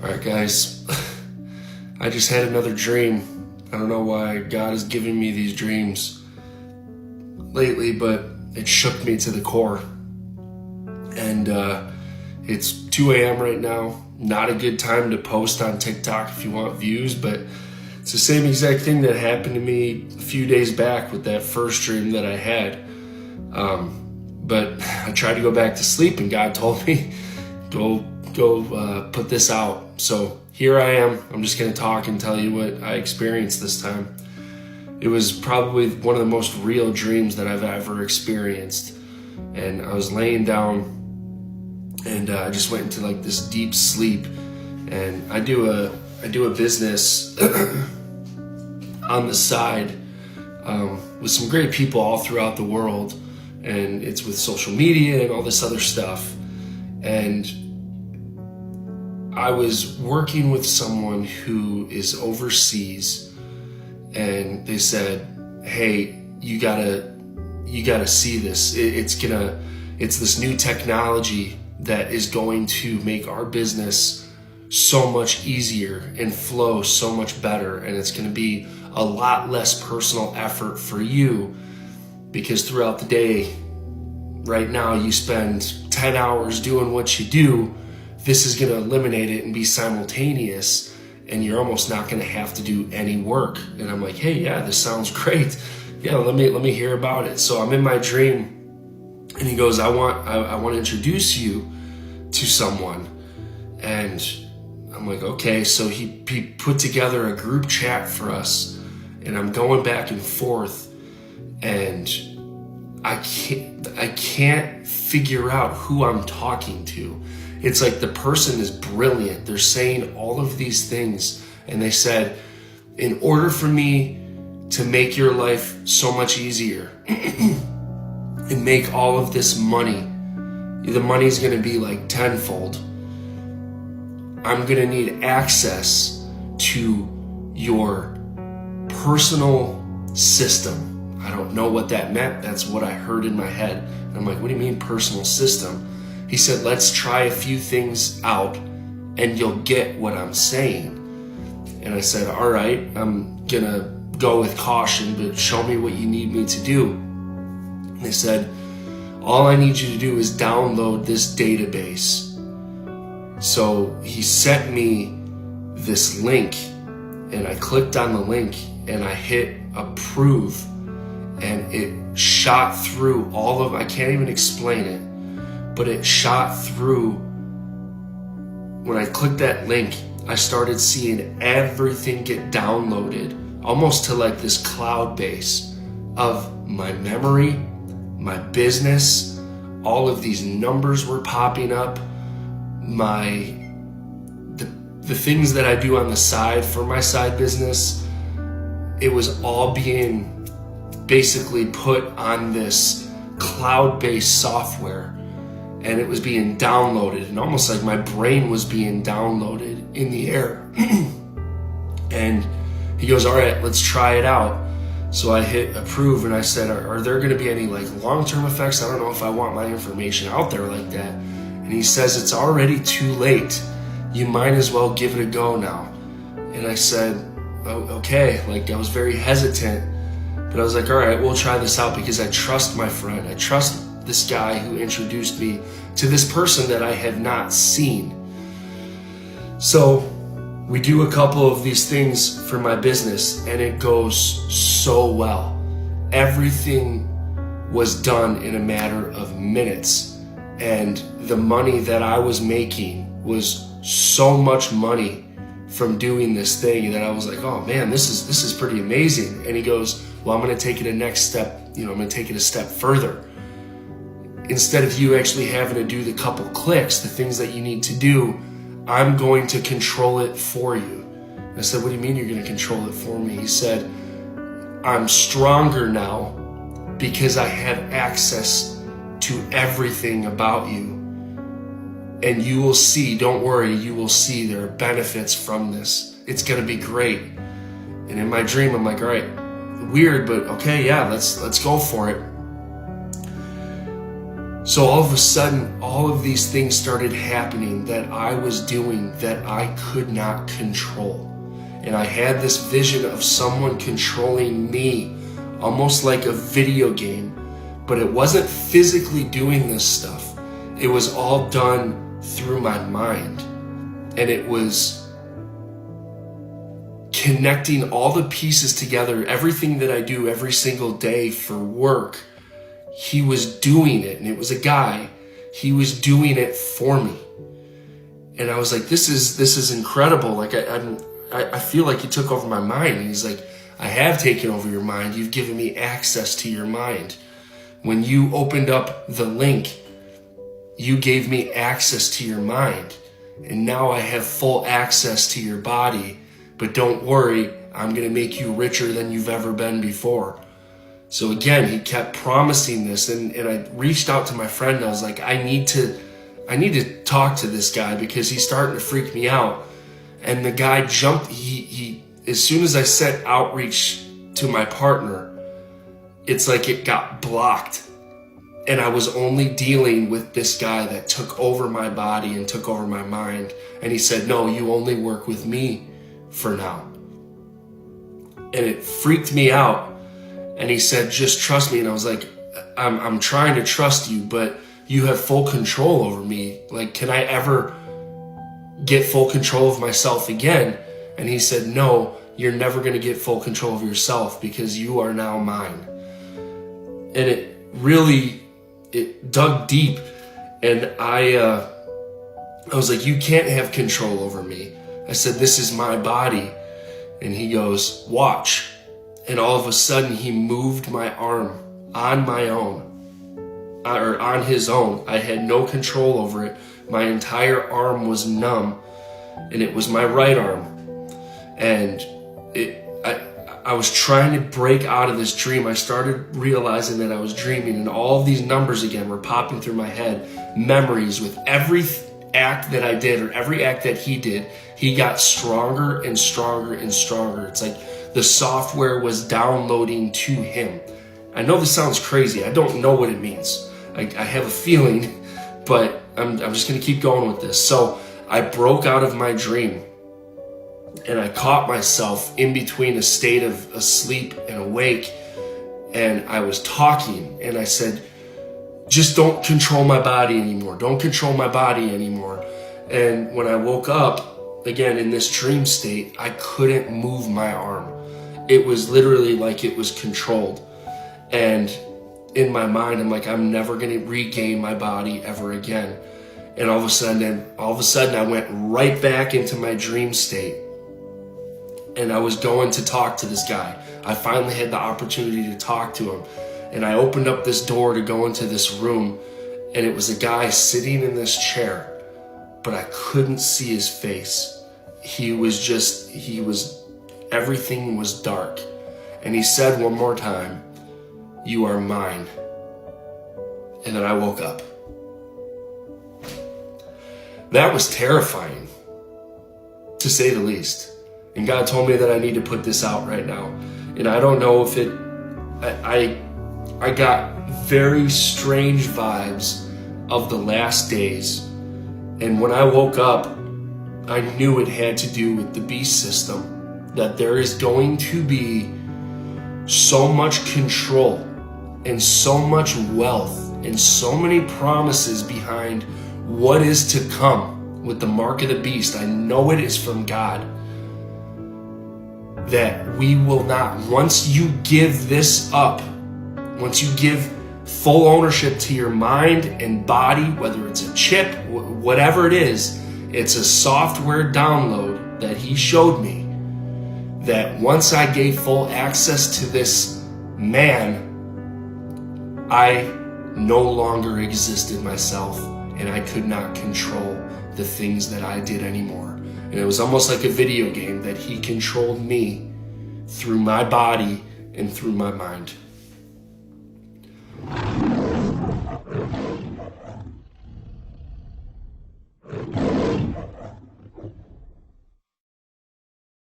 All right, guys, I just had another dream. I don't know why God is giving me these dreams lately, but it shook me to the core. And it's 2 a.m. right now. Not a good time to post on TikTok if you want views, but it's the same exact thing that happened to me a few days back with that first dream that I had. But I tried to go back to sleep and God told me, go put this out. So here I am. I'm just going to talk and tell you what I experienced this time. It was probably one of the most real dreams that I've ever experienced. And I was laying down and I just went into like this deep sleep. And I do a business on the side with some great people all throughout the world. And it's with social media and all this other stuff. And I was working with someone who is overseas, and they said, "Hey, you gotta see this. It's this new technology that is going to make our business so much easier and flow so much better, and it's going to be a lot less personal effort for you, because throughout the day, right now, you spend 10 hours doing what you do. This is going to eliminate it and be simultaneous, and you're almost not going to have to do any work." And I'm like, "Hey, yeah, this sounds great. Yeah, let me hear about it." So I'm in my dream, and he goes, I want to introduce you to someone." And I'm like, "Okay." So he put together a group chat for us, and I'm going back and forth, and I can't figure out who I'm talking to. It's like the person is brilliant. They're saying all of these things. And they said, "In order for me to make your life so much easier and make all of this money, the money's going to be like tenfold. I'm going to need access to your personal system." I don't know what that meant. That's what I heard in my head. And I'm like, "What do you mean personal system?" He said, "Let's try a few things out and you'll get what I'm saying." And I said, "All right, I'm gonna go with caution, but show me what you need me to do." And they said, "All I need you to do is download this database." So he sent me this link, and I clicked on the link and I hit approve, and it shot through all of, I can't even explain it, but it shot through. When I clicked that link, I started seeing everything get downloaded, almost to like this cloud base of my memory, my business. All of these numbers were popping up. The things that I do on the side for my side business, it was all being basically put on this cloud-based software. And it was being downloaded, and almost like my brain was being downloaded in the air. And he goes, "All right, let's try it out." So I hit approve, and I said, are there going to be any like long-term effects? I don't know if I want my information out there like that. And he says, "It's already too late. You might as well give it a go now." And I said, "Oh, okay." Like, I was very hesitant, but I was like, "All right, we'll try this out," because I trust my friend. I trust this guy who introduced me to this person that I had not seen. So we do a couple of these things for my business, and it goes so well. Everything was done in a matter of minutes, and the money that I was making was so much money from doing this thing that I was like, "Oh man, this is pretty amazing." And he goes, "Well, I'm going to take it a next step. I'm going to take it a step further. Instead of you actually having to do the couple clicks, the things that you need to do, I'm going to control it for you." I said, "What do you mean you're going to control it for me?" He said, "I'm stronger now because I have access to everything about you. And you will see, don't worry, you will see there are benefits from this. It's going to be great." And in my dream, I'm like, "All right, weird, but okay, yeah, let's go for it." So all of a sudden, all of these things started happening that I was doing that I could not control. And I had this vision of someone controlling me, almost like a video game, but it wasn't physically doing this stuff. It was all done through my mind. And it was connecting all the pieces together, everything that I do every single day for work. He was doing it, and it was a guy. He was doing it for me. And I was like, this is incredible. Like I feel like he took over my mind. And he's like, I have taken over your mind. You've given me access to your mind. When you opened up the link, you gave me access to your mind. And now I have full access to your body. But don't worry, I'm going to make you richer than you've ever been before. So again, he kept promising this, and I reached out to my friend, and I was like, I need to talk to this guy because he's starting to freak me out. And the guy jumped, he as soon as I said outreach to my partner, it's like it got blocked. And I was only dealing with this guy that took over my body and took over my mind. And he said, no, you only work with me for now. And it freaked me out. And he said, just trust me. And I was like, I'm trying to trust you, but you have full control over me. Like, can I ever get full control of myself again? And he said, no, you're never going to get full control of yourself because you are now mine. And it dug deep. And I was like, you can't have control over me. I said, this is my body. And he goes, watch. And all of a sudden, he moved my arm on my own, or on his own. I had no control over it. My entire arm was numb, and it was my right arm. And I was trying to break out of this dream. I started realizing that I was dreaming, and all of these numbers again were popping through my head. Memories with every act that I did, or every act that he did, he got stronger and stronger and stronger. It's like the software was downloading to him. I know this sounds crazy. I don't know what it means. I have a feeling, but I'm just going to keep going with this. So I broke out of my dream, and I caught myself in between a state of asleep and awake, and I was talking, and I said, just don't control my body anymore. Don't control my body anymore. And when I woke up, again, in this dream state, I couldn't move my arm. It was literally like it was controlled. And in my mind, I'm like, I'm never going to regain my body ever again. And all of a sudden, I went right back into my dream state. And I was going to talk to this guy. I finally had the opportunity to talk to him. And I opened up this door to go into this room, and it was a guy sitting in this chair, but I couldn't see his face. Everything was dark. And he said one more time, you are mine. And then I woke up. That was terrifying, to say the least. And God told me that I need to put this out right now. And I don't know if I got very strange vibes of the last days. And when I woke up, I knew it had to do with the beast system. That there is going to be so much control and so much wealth and so many promises behind what is to come with the mark of the beast. I know it is from God. That we will not, once you give this up, once you give full ownership to your mind and body, whether it's a chip, whatever it is, it's a software download that he showed me, that once I gave full access to this man, I no longer existed myself, and I could not control the things that I did anymore. And it was almost like a video game that he controlled me through my body and through my mind.